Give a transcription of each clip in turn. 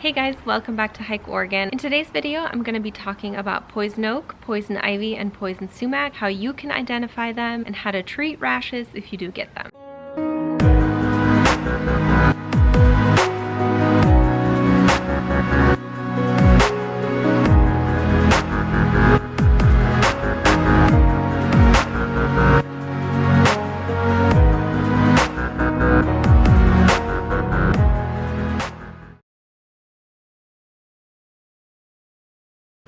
Hey guys, welcome back to Hike Oregon. In today's video, I'm going to be talking about poison oak, poison ivy, and poison sumac, how you can identify them, and how to treat rashes if you do get them.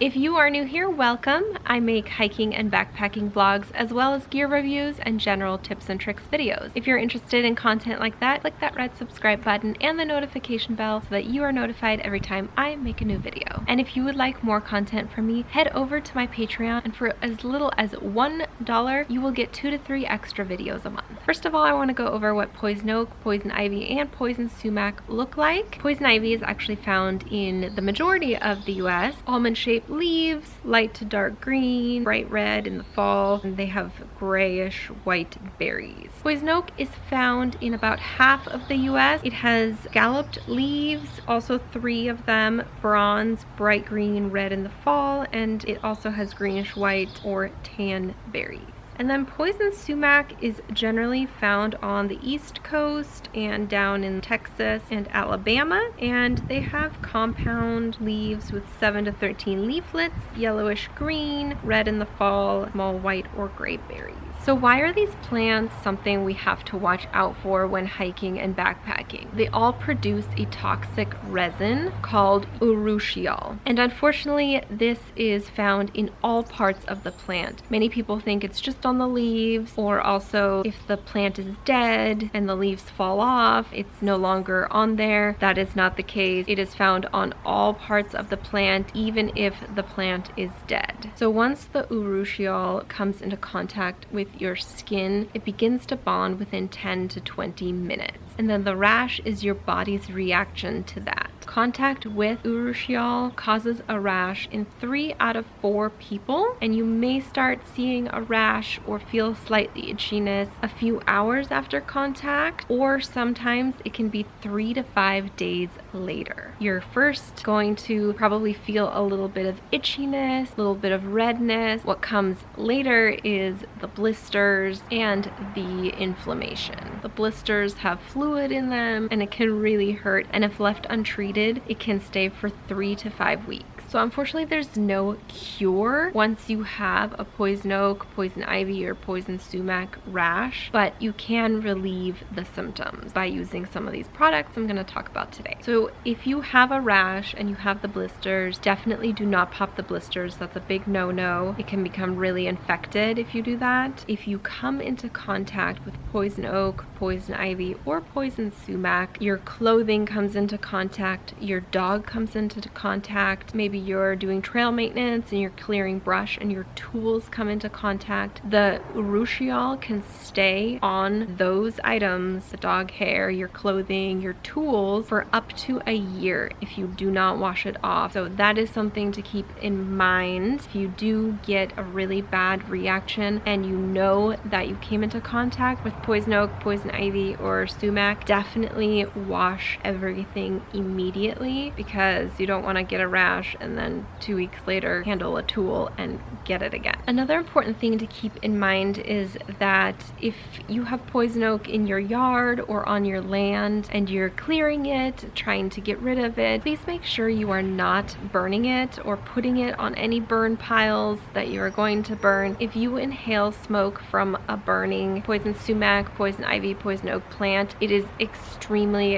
If you are new here, welcome. I make hiking and backpacking vlogs as well as gear reviews and general tips and tricks videos. If you're interested in content like that, click that red subscribe button and the notification bell so that you are notified every time I make a new video. And if you would like more content from me, head over to my Patreon, and for as little as $1, you will get 2 to 3 extra videos a month. First of all, I want to go over what poison oak, poison ivy, and poison sumac look like. Poison ivy is actually found in the majority of the US. Almond-shaped leaves, light to dark green, bright red in the fall, and they have grayish white berries. Poison oak is found in about half of the US. It has scalloped leaves, also 3 of them, bronze, bright green, red in the fall, and it also has greenish white or tan berries. And then poison sumac is generally found on the East Coast and down in Texas and Alabama, and they have compound leaves with 7 to 13 leaflets, yellowish green, red in the fall, small white or gray berries. So why are these plants something we have to watch out for when hiking and backpacking? They all produce a toxic resin called urushiol. And unfortunately, this is found in all parts of the plant. Many people think it's just on the leaves, or also if the plant is dead and the leaves fall off, it's no longer on there. That is not the case. It is found on all parts of the plant, even if the plant is dead. So once the urushiol comes into contact with your skin, it begins to bond within 10 to 20 minutes. And then the rash is your body's reaction to that. Contact with urushiol causes a rash in 3 out of 4 people, and you may start seeing a rash or feel slightly itchiness a few hours after contact, or sometimes it can be 3 to 5 days later. You're first going to probably feel a little bit of itchiness, a little bit of redness. What comes later is the blisters and the inflammation. The blisters have fluid in them and it can really hurt, and if left untreated, it can stay for 3 to 5 weeks. So unfortunately, there's no cure once you have a poison oak, poison ivy, or poison sumac rash, but you can relieve the symptoms by using some of these products I'm going to talk about today. So if you have a rash and you have the blisters, definitely do not pop the blisters. That's a big no-no. It can become really infected if you do that. If you come into contact with poison oak, poison ivy, or poison sumac, your clothing comes into contact, your dog comes into contact, maybe you're doing trail maintenance and you're clearing brush and your tools come into contact, the urushiol can stay on those items, the dog hair, your clothing, your tools, for up to a year if you do not wash it off. So that is something to keep in mind. If you do get a really bad reaction and you know that you came into contact with poison oak, poison ivy, or sumac, definitely wash everything immediately, because you don't want to get a rash and then 2 weeks later handle a tool and get it again. Another important thing to keep in mind is that if you have poison oak in your yard or on your land and you're clearing it, trying to get rid of it, please make sure you are not burning it or putting it on any burn piles that you are going to burn. If you inhale smoke from a burning poison sumac, poison ivy, poison oak plant, it is extremely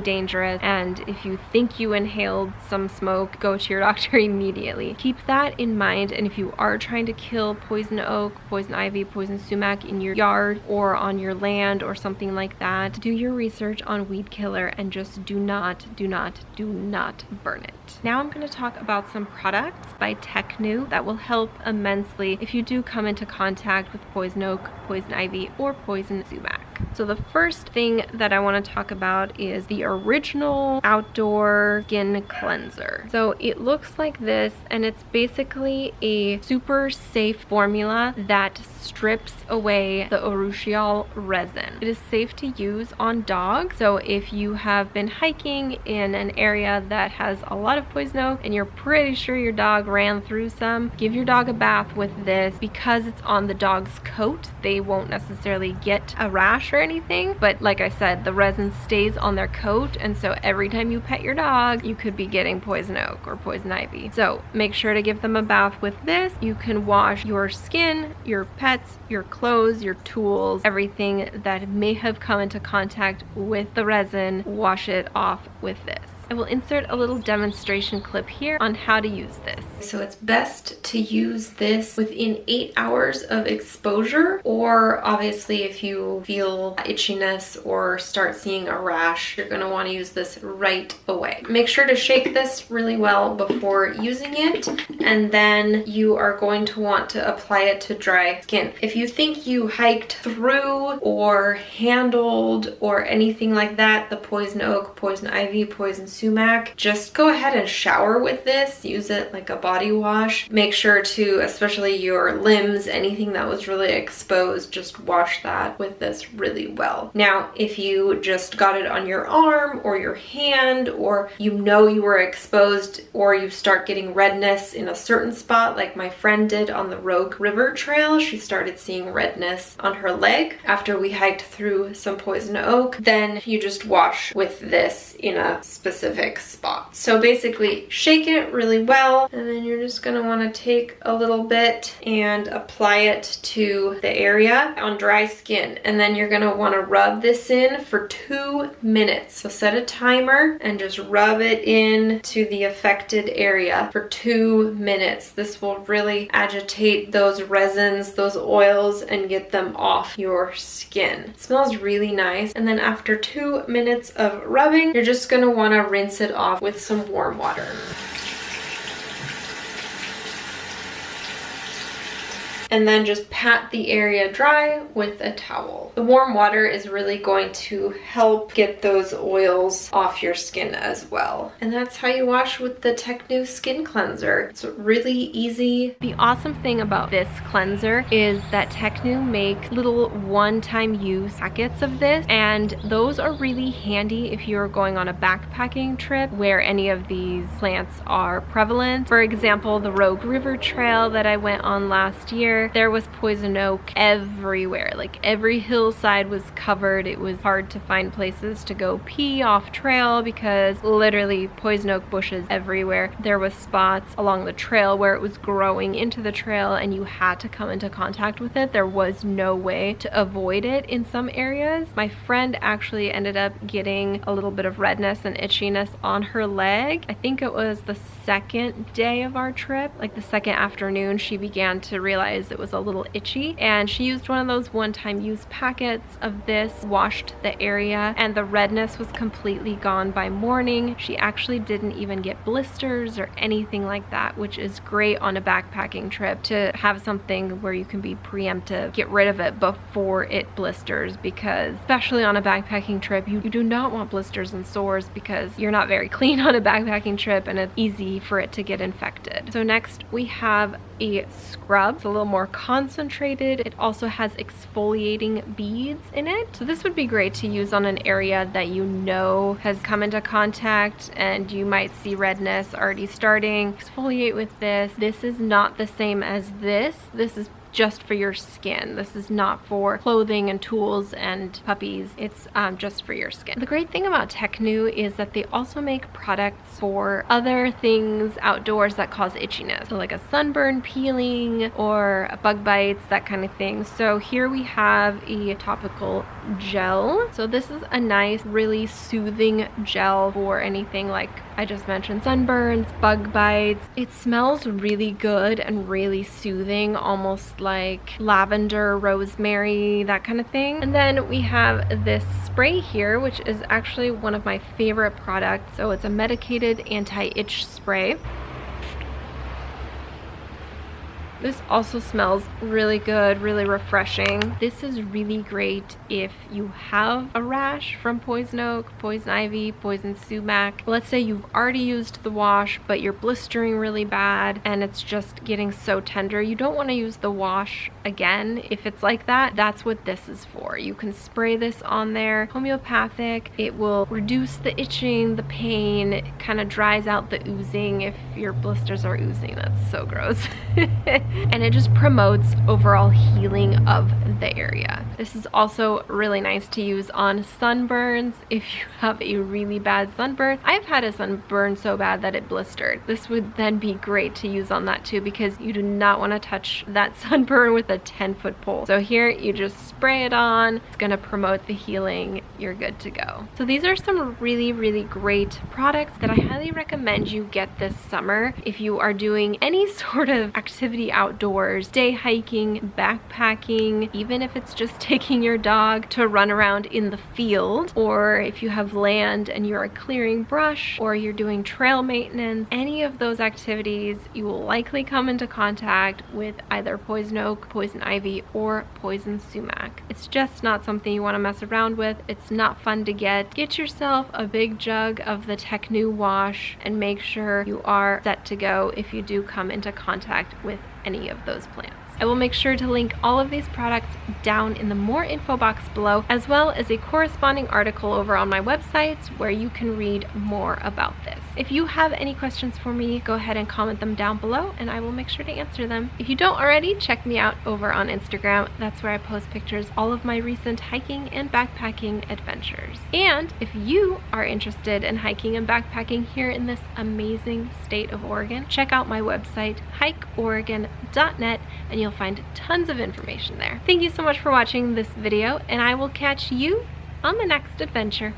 dangerous, and if you think you inhaled some smoke, go to your doctor immediately. Keep that in mind, and if you are trying to kill poison oak, poison ivy, poison sumac in your yard or on your land or something like that, do your research on weed killer and just do not burn it. Now I'm going to talk about some products by Tecnu that will help immensely if you do come into contact with poison oak, poison ivy, or poison sumac. back. So the first thing that I want to talk about is the original outdoor skin cleanser. So it looks like this, and it's basically a super safe formula that strips away the urushiol resin. It is safe to use on dogs, so if you have been hiking in an area that has a lot of poison oak and you're pretty sure your dog ran through some, give your dog a bath with this. Because it's on the dog's coat, they won't necessarily get a rash or anything, but like I said, the resin stays on their coat, and so every time you pet your dog, you could be getting poison oak or poison ivy. So make sure to give them a bath with this. You can wash your skin, your pets, your clothes, your tools, everything that may have come into contact with the resin, wash it off with this. I will insert a little demonstration clip here on how to use this. So it's best to use this within 8 hours of exposure, or obviously if you feel itchiness or start seeing a rash, you're gonna wanna use this right away. Make sure to shake this really well before using it, and then you are going to want to apply it to dry skin. If you think you hiked through or handled or anything like that, the poison oak, poison ivy, poison sumac, just go ahead and shower with this. Use it like a body wash. Make sure to, especially your limbs, anything that was really exposed, just wash that with this really well. Now, if you just got it on your arm or your hand, or you know you were exposed, or you start getting redness in a certain spot, like my friend did on the Rogue River Trail, she started seeing redness on her leg after we hiked through some poison oak, then you just wash with this in a specific spot. So basically shake it really well, and then you're just going to want to take a little bit and apply it to the area on dry skin, and then you're going to want to rub this in for 2 minutes. So set a timer and just rub it in to the affected area for 2 minutes. This will really agitate those resins, those oils, and get them off your skin. It smells really nice. And then after 2 minutes of rubbing, you're just going to want to rinse it off with some warm water. And then just pat the area dry with a towel. The warm water is really going to help get those oils off your skin as well. And that's how you wash with the Tecnu skin cleanser. It's really easy. The awesome thing about this cleanser is that Tecnu makes little one-time use packets of this, and those are really handy if you're going on a backpacking trip where any of these plants are prevalent. For example, the Rogue River Trail that I went on last year, there was poison oak everywhere. Like every hillside was covered. It was hard to find places to go pee off trail because literally poison oak bushes everywhere. There was spots along the trail where it was growing into the trail and you had to come into contact with it. There was no way to avoid it in some areas. My friend actually ended up getting a little bit of redness and itchiness on her leg. I think it was the second day of our trip, like the second afternoon, she began to realize it was a little itchy, and she used one of those one-time use packets of this, washed the area, and the redness was completely gone by morning. She actually didn't even get blisters or anything like that, which is great on a backpacking trip to have something where you can be preemptive, get rid of it before it blisters, because especially on a backpacking trip, you do not want blisters and sores because you're not very clean on a backpacking trip and it's easy for it to get infected. So next we have a scrub. It's a little more concentrated. It also has exfoliating beads in it. So this would be great to use on an area that you know has come into contact and you might see redness already starting. Exfoliate with this. This is not the same as this. This is just for your skin. This is not for clothing and tools and puppies. It's just for your skin. The great thing about Tecnu is that they also make products for other things outdoors that cause itchiness. So like a sunburn peeling or bug bites, that kind of thing. So here we have a topical gel. So this is a nice, really soothing gel for anything like I just mentioned, sunburns, bug bites. It smells really good and really soothing, almost like lavender, rosemary, that kind of thing. And then we have this spray here, which is actually one of my favorite products. So it's a medicated anti-itch spray. This also smells really good, really refreshing. This is really great if you have a rash from poison oak, poison ivy, poison sumac. Let's say you've already used the wash, but you're blistering really bad and it's just getting so tender. You don't want to use the wash again. If it's like that, that's what this is for. You can spray this on there, homeopathic. It will reduce the itching, the pain. It kind of dries out the oozing if your blisters are oozing. That's so gross. And it just promotes overall healing of the area. This is also really nice to use on sunburns if you have a really bad sunburn. I've had a sunburn so bad that it blistered. This would then be great to use on that too, because you do not want to touch that sunburn with a 10-foot pole. So here you just spray it on. It's going to promote the healing. You're good to go. So these are some really, really great products that I highly recommend you get this summer if you are doing any sort of activity outdoors, day hiking, backpacking, even if it's just taking your dog to run around in the field, or if you have land and you're clearing brush, or you're doing trail maintenance. Any of those activities, you will likely come into contact with either poison oak, poison ivy, or poison sumac. It's just not something you want to mess around with. It's not fun to get. Get yourself a big jug of the Tecnu wash and make sure you are set to go if you do come into contact with any of those plants. I will make sure to link all of these products down in the more info box below, as well as a corresponding article over on my website where you can read more about this. If you have any questions for me, go ahead and comment them down below and I will make sure to answer them. If you don't already, check me out over on Instagram. That's where I post pictures all of my recent hiking and backpacking adventures. And if you are interested in hiking and backpacking here in this amazing state of Oregon, check out my website, hikeoregon.net, and you'll find tons of information there. Thank you so much for watching this video, and I will catch you on the next adventure.